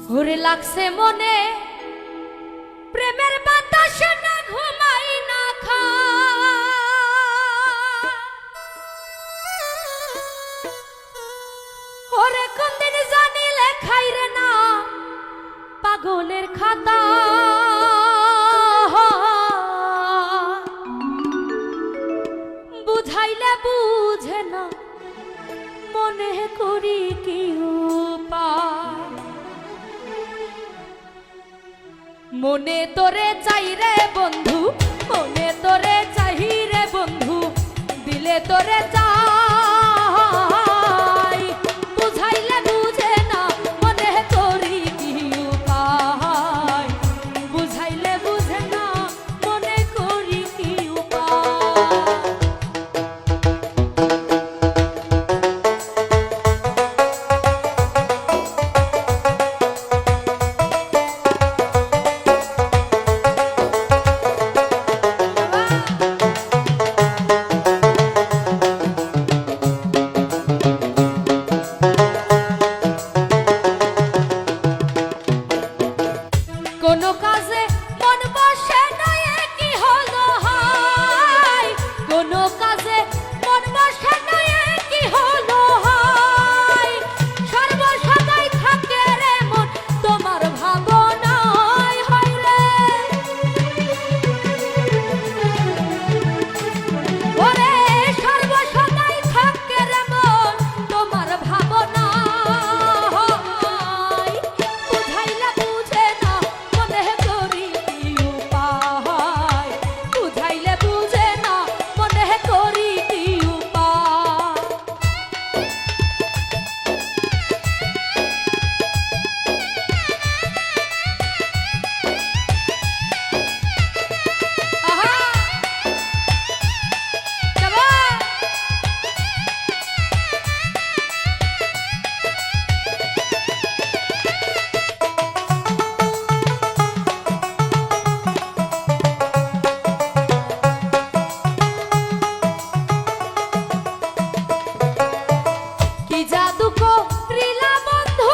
ঘুরে লাগছে মনে প্রেমের বাতাস না ঘুমাই না ওরে কোন দিন জানি লেখাই রে না পাগলের খাতা বুঝাইলে বুঝে না মনে করি কি উপায় মনে তোরে চাই রে বন্ধু মনে তোরে চাই রে বন্ধু দিলে তোরে চাই বুঝাইলে বুঝে না মনে করি কি উপায় বুঝাইলে বুঝে না মনে করি কি উপায় কোনো কাজে মন বসে না কি হলো হাই কোনো কাজে মন বসে না কি হলো হাই সর্বসদাই থাকে রে মন তোমার ভাবনায় হয় রে ওরে সর্বসদাই থাকে রে মন তোমার ভাবনায় বুঝাইলা বুঝে না মনে করি কি উপায় বুঝাইলে বুঝে না মনে করি কি উপায় আহা যাবা কি জাদু করিলা বন্ধু